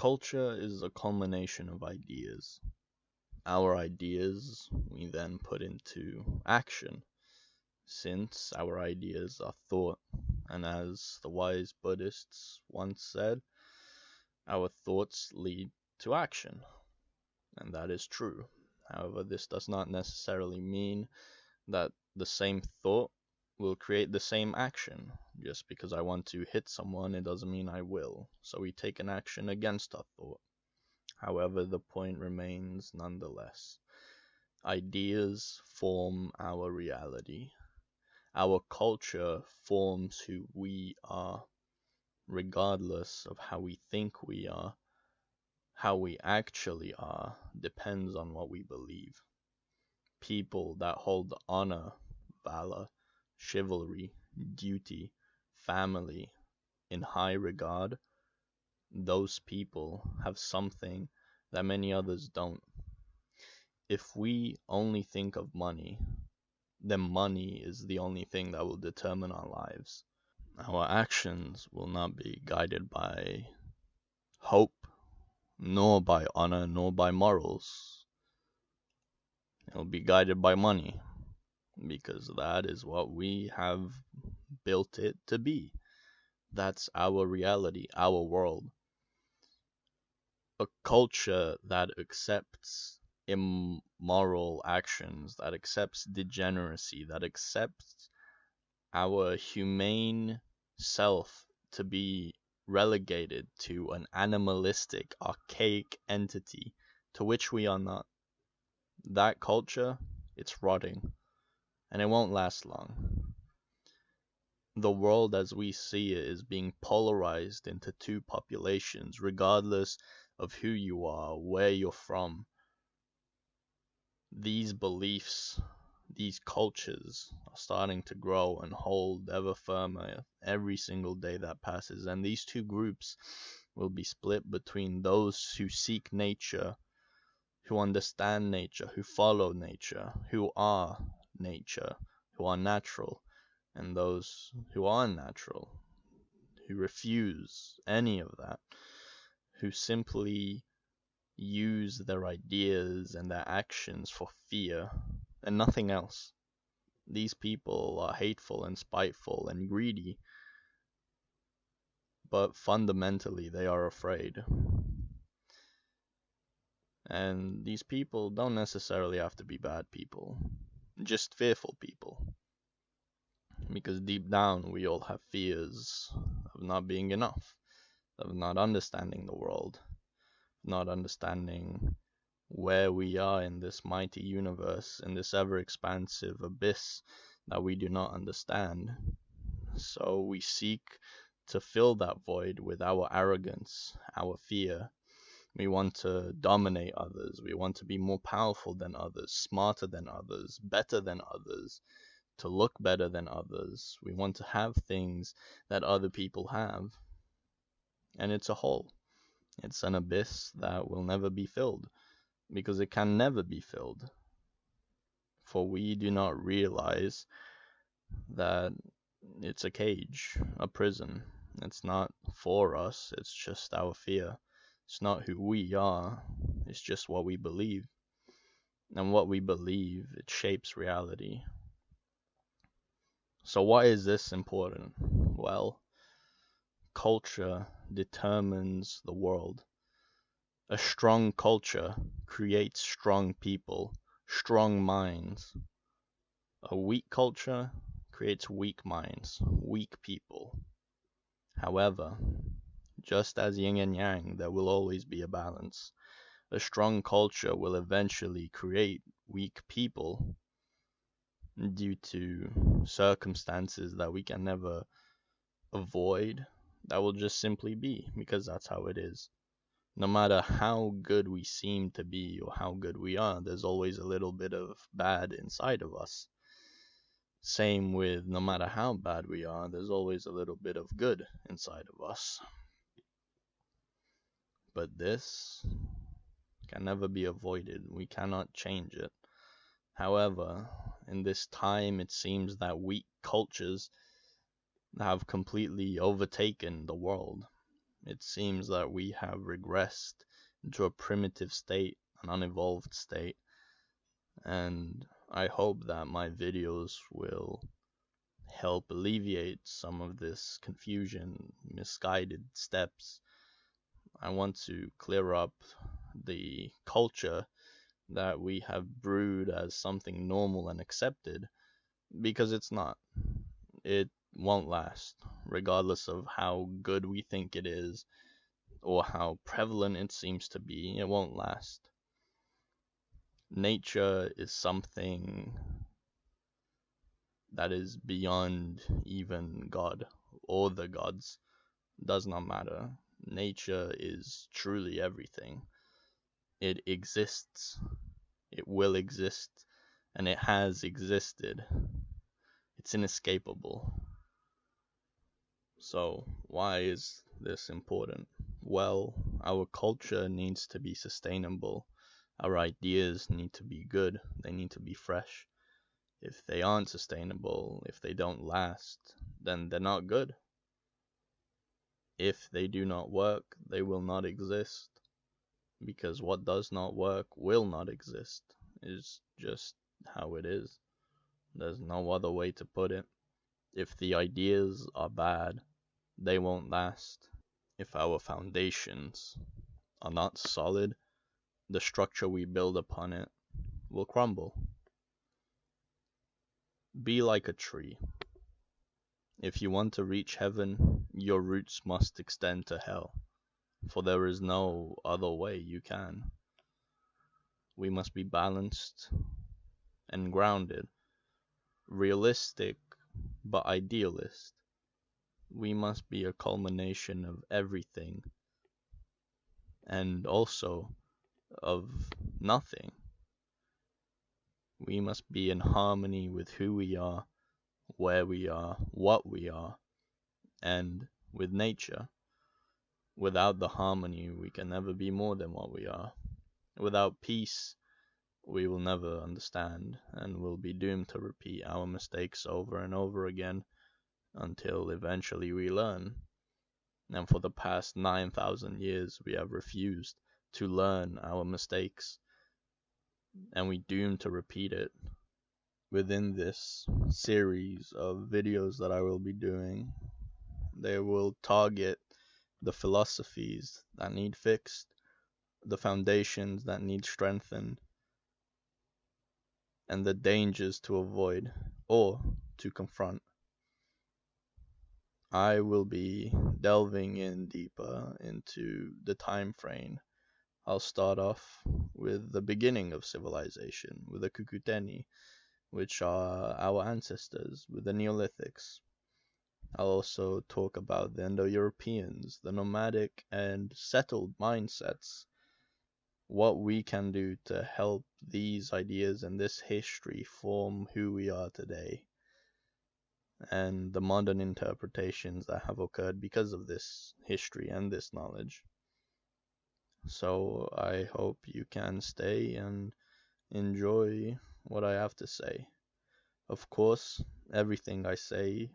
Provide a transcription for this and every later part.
Culture is a culmination of ideas. Our ideas we then put into action, since our ideas are thought, and as the wise Buddhists once said, our thoughts lead to action, and that is true. However, this does not necessarily mean that the same thought will create the same action. Just because I want to hit someone, it doesn't mean I will. So we take an action against our thought. However, the point remains nonetheless. Ideas form our reality. Our culture forms who we are, regardless of how we think we are. How we actually are depends on what we believe. People that hold honor, valor, chivalry, duty, family in high regard, those people have something that many others don't. If we only think of money, then money is the only thing that will determine our lives. Our actions will not be guided by hope, nor by honor, nor by morals. It will be guided by money, because that is what we have built it to be. That's our reality, our world. A culture that accepts immoral actions, that accepts degeneracy, that accepts our humane self to be relegated to an animalistic, archaic entity to which we are not. That culture, it's rotting, and it won't last long. The world as we see it is being polarized into two populations, regardless of who you are, where you're from. These beliefs, these cultures are starting to grow and hold ever firmer every single day that passes, and these two groups will be split between those who seek nature, who understand nature, who follow nature, who are nature, who are natural, and those who are unnatural, who refuse any of that, who simply use their ideas and their actions for fear and nothing else. These people are hateful and spiteful and greedy, but fundamentally they are afraid. And these people don't necessarily have to be bad people, just fearful people. Because deep down we all have fears of not being enough, of not understanding the world, not understanding where we are in this mighty universe, in this ever expansive abyss that we do not understand. So we seek to fill that void with our arrogance, our fear. We want to dominate others. We want to be more powerful than others, smarter than others, better than others, to look better than others. We want to have things that other people have. And it's a hole. It's an abyss that will never be filled, because it can never be filled. For we do not realize that it's a cage, a prison. It's not for us, it's just our fear. It's not who we are, it's just what we believe. And what we believe, it shapes reality. So why is this important? Well, culture determines the world. A strong culture creates strong people, strong minds. A weak culture creates weak minds, weak people. However, just as yin and yang, there will always be a balance. A strong culture will eventually create weak people due to circumstances that we can never avoid. That will just simply be, because that's how it is. No matter how good we seem to be or how good we are, there's always a little bit of bad inside of us. Same with no matter how bad we are, there's always a little bit of good inside of us. But this can never be avoided. We cannot change it. However, in this time, it seems that weak cultures have completely overtaken the world. It seems that we have regressed into a primitive state, an unevolved state, and I hope that my videos will help alleviate some of this confusion, misguided steps. I want to clear up the culture that we have brewed as something normal and accepted, because it's not. It won't last, regardless of how good we think it is or how prevalent it seems to be. It won't last. Nature is something that is beyond even God or the gods. Does not matter. Nature is truly everything. It exists, it will exist, and it has existed. It's inescapable. So, why is this important? Well, our culture needs to be sustainable. Our ideas need to be good. They need to be fresh. If they aren't sustainable, if they don't last, then they're not good. If they do not work, they will not exist. Because what does not work will not exist. It's just how it is. There's no other way to put it. If the ideas are bad, they won't last. If our foundations are not solid, the structure we build upon it will crumble. Be like a tree. If you want to reach heaven, your roots must extend to hell, for there is no other way you can. We must be balanced and grounded, realistic but idealist. We must be a culmination of everything and also of nothing. We must be in harmony with who we are, where we are, what we are, and with nature. Without the harmony, we can never be more than what we are. Without peace, we will never understand and will be doomed to repeat our mistakes over and over again until eventually we learn. And for the past 9,000 years, we have refused to learn our mistakes, and we doomed to repeat it. Within this series of videos that I will be doing, they will target the philosophies that need fixed, the foundations that need strengthened, and the dangers to avoid or to confront. I will be delving in deeper into the time frame. I'll start off with the beginning of civilization, with the Kukuteni, which are our ancestors, with the Neolithics. I'll also talk about the Indo-Europeans, the nomadic and settled mindsets, what we can do to help these ideas and this history form who we are today, and the modern interpretations that have occurred because of this history and this knowledge. So I hope you can stay and enjoy what I have to say. Of course, everything I say,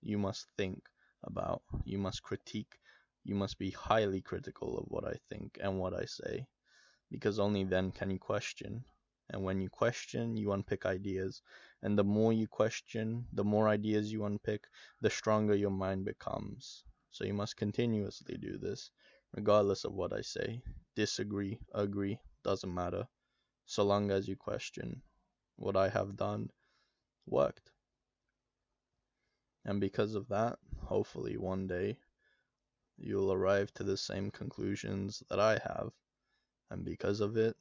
you must think about, you must critique, you must be highly critical of what I think and what I say, because only then can you question. And when you question, you unpick ideas. And the more you question, the more ideas you unpick, the stronger your mind becomes. So you must continuously do this, regardless of what I say. Disagree, agree, doesn't matter, so long as you question. What I have done worked. And because of that, hopefully one day, you'll arrive to the same conclusions that I have. And because of it,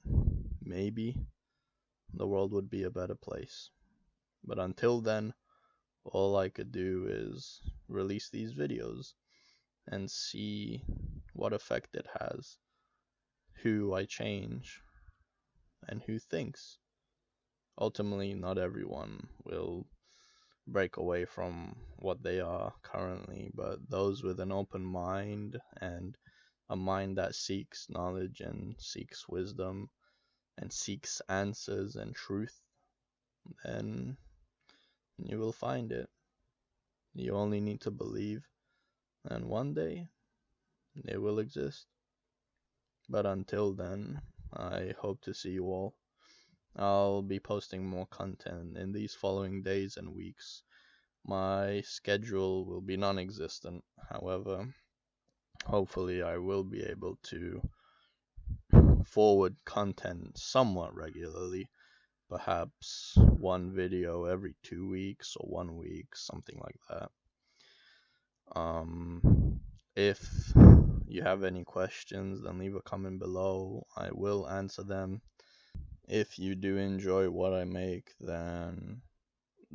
maybe the world would be a better place. But until then, all I could do is release these videos and see what effect it has, who I change, and who thinks. Ultimately, not everyone will break away from what they are currently, but those with an open mind and a mind that seeks knowledge and seeks wisdom and seeks answers and truth, then you will find it. You only need to believe, and one day it will exist. But until then, I hope to see you all. I'll be posting more content in these following days and weeks. My schedule will be non existent, however, hopefully, I will be able to forward content somewhat regularly. Perhaps one video every 2 weeks or 1 week, something like that. If you have any questions, then leave a comment below. I will answer them. If you do enjoy what I make, then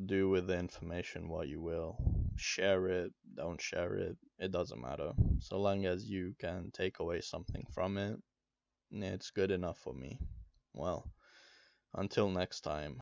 do with the information what you will. Share it, don't share it, it doesn't matter. So long as you can take away something from it, it's good enough for me. Well, until next time.